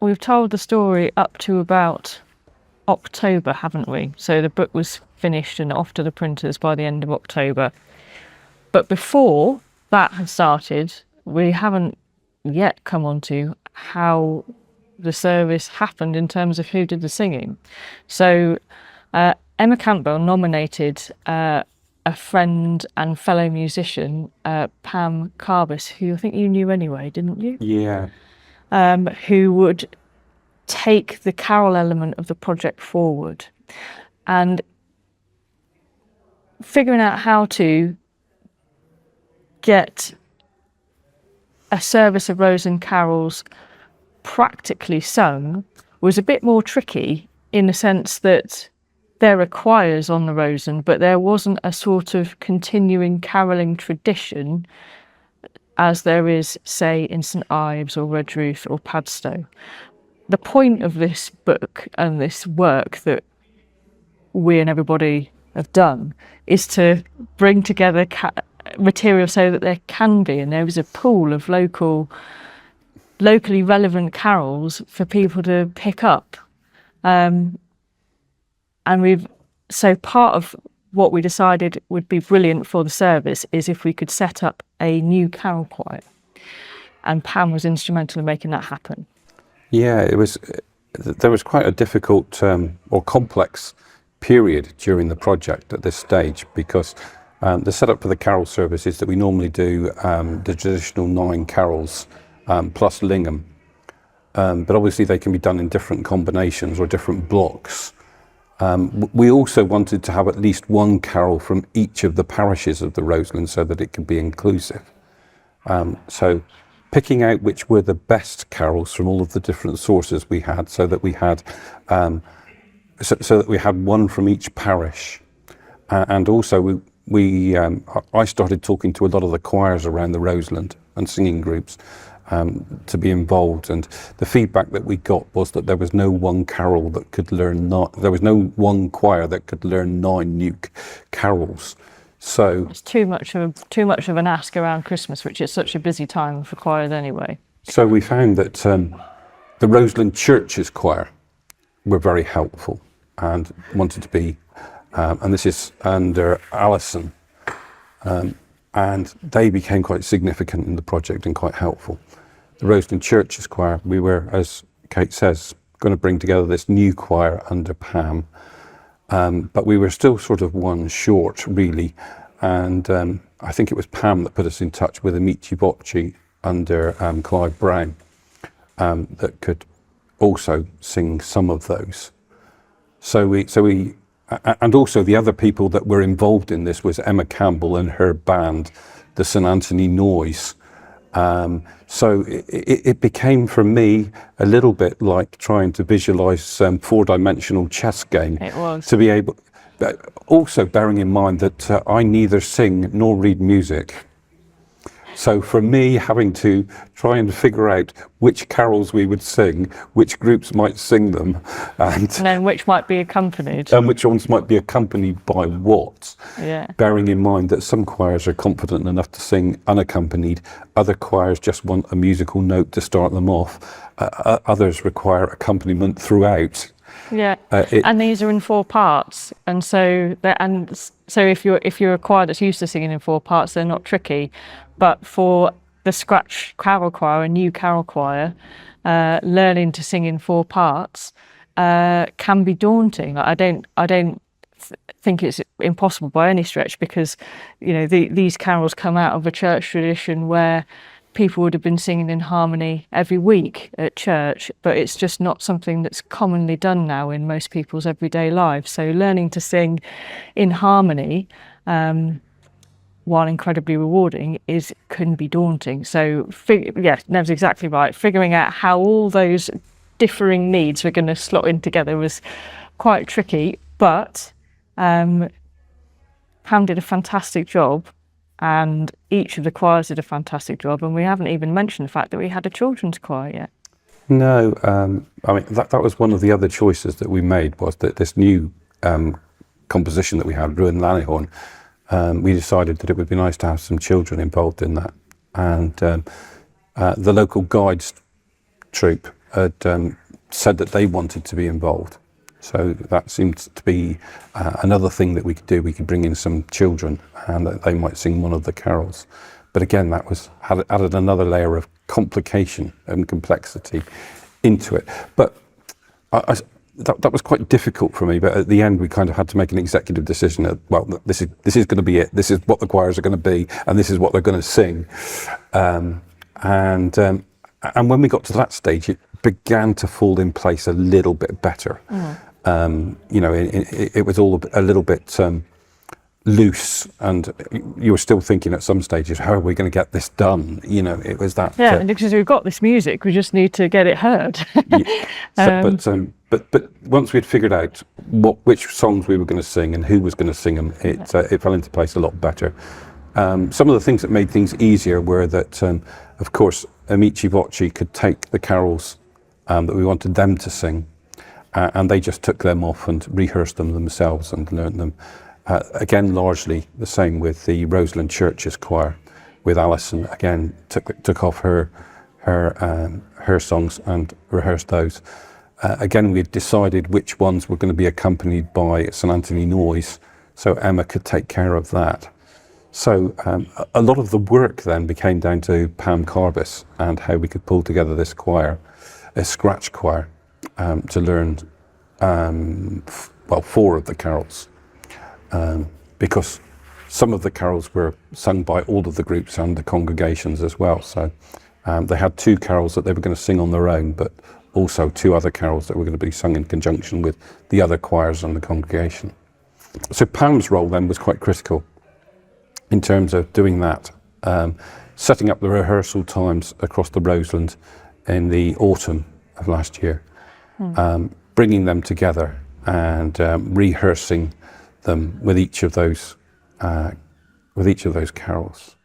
we've told the story up to about October, haven't we? So the book was finished and off to the printers by the end of October. But before that had started, we haven't yet come on to how the service happened in terms of who did the singing. So Emma Campbell nominated a friend and fellow musician, Pam Carbis, who I think you knew anyway, didn't you? Yeah. Who would take the carol element of the project forward, and figuring out how to get a service of Roseland carols practically sung was a bit more tricky, in the sense that there are choirs on the Roseland, but there wasn't a sort of continuing carolling tradition as there is, say, in St Ives or Redruth or Padstow. The point of this book and this work that we and everybody have done is to bring together material so that there can be, and there is a pool of locally relevant carols for people to pick up. And so part of what we decided would be brilliant for the service is if we could set up a new carol choir. And Pam was instrumental in making that happen. Yeah, there was quite a difficult or complex period during the project at this stage, because the setup for the carol service is that we normally do the traditional 9 carols plus Lingham. But obviously they can be done in different combinations or different blocks. We also wanted to have at least 1 carol from each of the parishes of the Roseland so that it could be inclusive. So picking out which were the best carols from all of the different sources we had, so that we had so that we had 1 from each parish, and also I started talking to a lot of the choirs around the Roseland and singing groups to be involved, and the feedback that we got was that there was no one carol that could learn there was no one choir that could learn 9 new carols. So it's too much of an ask around Christmas, which is such a busy time for choirs anyway. So we found that the Roseland Church's choir were very helpful and wanted to be, and this is under Alison, and they became quite significant in the project and quite helpful. The Roseland Church's choir, we were, as Kate says, going to bring together this new choir under Pam, but we were still sort of 1 short, really, and I think it was Pam that put us in touch with Amici Bocci under Clive Brown, that could also sing some of those. So we, and also the other people that were involved in this was Emma Campbell and her band, the St Anthony Noise. So it became for me a little bit like trying to visualise 4-dimensional chess game. It was. To be able, also bearing in mind that I neither sing nor read music. So for me, having to try and figure out which carols we would sing, which groups might sing them, and then which might be accompanied. And which ones might be accompanied by what. Yeah. Bearing in mind that some choirs are confident enough to sing unaccompanied, other choirs just want a musical note to start them off, others require accompaniment throughout. Yeah, and these are in 4 parts, and so if you're a choir that's used to singing in 4 parts, they're not tricky. But for the scratch carol choir, a new carol choir, learning to sing in 4 parts can be daunting. I don't think it's impossible by any stretch, because these carols come out of a church tradition where people would have been singing in harmony every week at church, but it's just not something that's commonly done now in most people's everyday lives. So learning to sing in harmony, while incredibly rewarding, can be daunting. So Nev's exactly right. Figuring out how all those differing needs were going to slot in together was quite tricky, but Pam did a fantastic job. And each of the choirs did a fantastic job, and we haven't even mentioned the fact that we had a children's choir yet. No, I mean that was one of the other choices that we made, was that this new composition that we had, Ruin Lanihorn, we decided that it would be nice to have some children involved in that, and the local guides troupe had said that they wanted to be involved. So that seemed to be another thing that we could do. We could bring in some children and they might sing one of the carols. But again, that was added another layer of complication and complexity into it. But that was quite difficult for me. But at the end, we kind of had to make an executive decision that, well, this is going to be it. This is what the choirs are going to be, and this is what they're going to sing. And when we got to that stage, it began to fall in place a little bit better. You know, it was all a little bit loose, and you were still thinking at some stages, how are we going to get this done? You know, it was that. Yeah, and because we've got this music, we just need to get it heard. But once we'd figured out which songs we were going to sing and who was going to sing them, it fell into place a lot better. Some of the things that made things easier were that, of course, Amici Voci could take the carols that we wanted them to sing, and they just took them off and rehearsed them themselves and learned them. Again, largely the same with the Roseland Church's choir, with Alison. Again, took off her songs and rehearsed those. Again, we had decided which ones were going to be accompanied by St Anthony Noise, so Emma could take care of that. So a lot of the work then became down to Pam Carbis and how we could pull together this choir, a scratch choir, to learn, well, 4 of the carols. Because some of the carols were sung by all of the groups and the congregations as well. So they had 2 carols that they were going to sing on their own, but also 2 other carols that were going to be sung in conjunction with the other choirs and the congregation. So Pam's role then was quite critical in terms of doing that, setting up the rehearsal times across the Roseland in the autumn of last year, bringing them together and rehearsing them with each of those carols.